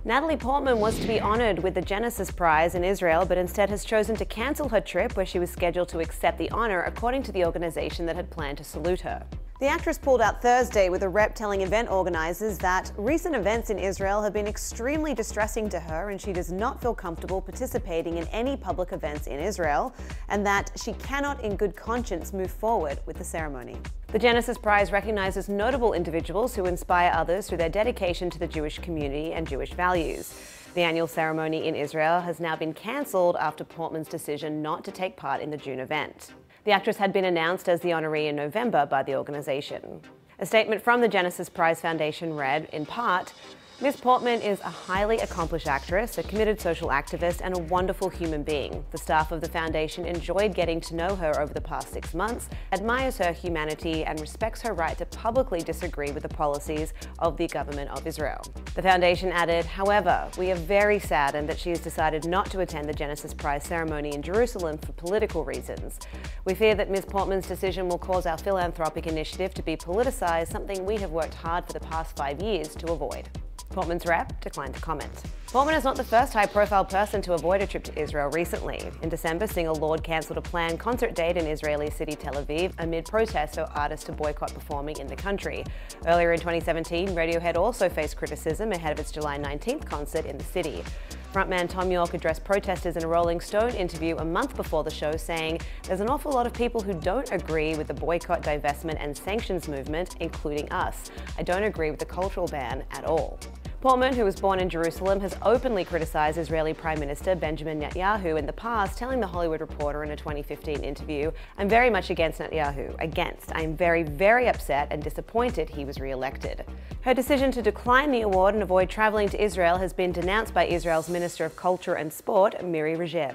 Natalie Portman was to be honoured with the Genesis Prize in Israel, but instead has chosen to cancel her trip where she was scheduled to accept the honour, according to the organisation that had planned to salute her. The actress pulled out Thursday, with a rep telling event organisers that recent events in Israel have been extremely distressing to her and she does not feel comfortable participating in any public events in Israel, and that she cannot in good conscience move forward with the ceremony. The Genesis Prize recognises notable individuals who inspire others through their dedication to the Jewish community and Jewish values. The annual ceremony in Israel has now been cancelled after Portman's decision not to take part in the June event. The actress had been announced as the honoree in November by the organisation. A statement from the Genesis Prize Foundation read, in part, "Ms. Portman is a highly accomplished actress, a committed social activist, and a wonderful human being. The staff of the foundation enjoyed getting to know her over the past 6 months, admires her humanity, and respects her right to publicly disagree with the policies of the government of Israel." The foundation added, "However, we are very saddened that she has decided not to attend the Genesis Prize ceremony in Jerusalem for political reasons. We fear that Ms. Portman's decision will cause our philanthropic initiative to be politicized, something we have worked hard for the past 5 years to avoid." Portman's rep declined to comment. Portman is not the first high-profile person to avoid a trip to Israel recently. In December, singer Lorde cancelled a planned concert date in Israeli city Tel Aviv amid protests for artists to boycott performing in the country. Earlier in 2017, Radiohead also faced criticism ahead of its July 19th concert in the city. Frontman Tom York addressed protesters in a Rolling Stone interview a month before the show, saying, "There's an awful lot of people who don't agree with the boycott, divestment and sanctions movement, including us. I don't agree with the cultural ban at all." Portman, who was born in Jerusalem, has openly criticised Israeli Prime Minister Benjamin Netanyahu in the past, telling The Hollywood Reporter in a 2015 interview, "I'm very much against Netanyahu. Against. I'm very, very upset and disappointed he was re-elected." Her decision to decline the award and avoid travelling to Israel has been denounced by Israel's Minister of Culture and Sport, Miri Regev.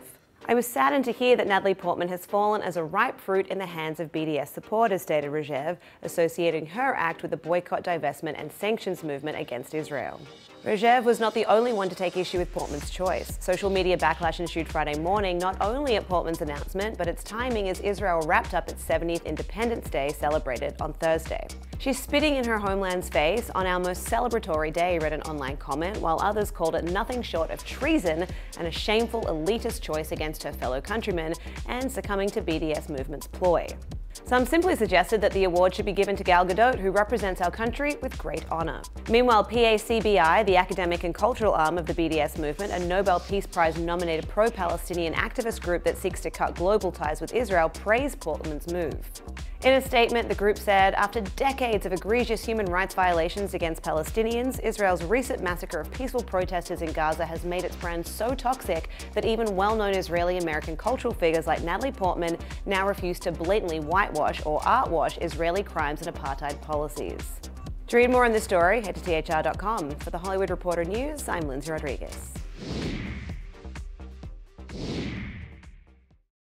"I was saddened to hear that Natalie Portman has fallen as a ripe fruit in the hands of BDS supporters," stated Regev, associating her act with the boycott, divestment and sanctions movement against Israel. Regev was not the only one to take issue with Portman's choice. Social media backlash ensued Friday morning, not only at Portman's announcement, but its timing as Israel wrapped up its 70th Independence Day celebrated on Thursday. "She's spitting in her homeland's face on our most celebratory day," read an online comment, while others called it nothing short of treason and a shameful elitist choice against her fellow countrymen and succumbing to BDS movement's ploy. Some simply suggested that the award should be given to Gal Gadot, who represents our country with great honour. Meanwhile, PACBI, the academic and cultural arm of the BDS movement, a Nobel Peace Prize-nominated pro-Palestinian activist group that seeks to cut global ties with Israel, praised Portman's move. In a statement, the group said, "After decades of egregious human rights violations against Palestinians, Israel's recent massacre of peaceful protesters in Gaza has made its brand so toxic that even well-known Israeli-American cultural figures like Natalie Portman now refuse to blatantly whitewash or artwash Israeli crimes and apartheid policies." To read more on this story, head to THR.com. For The Hollywood Reporter News, I'm Lindsay Rodriguez.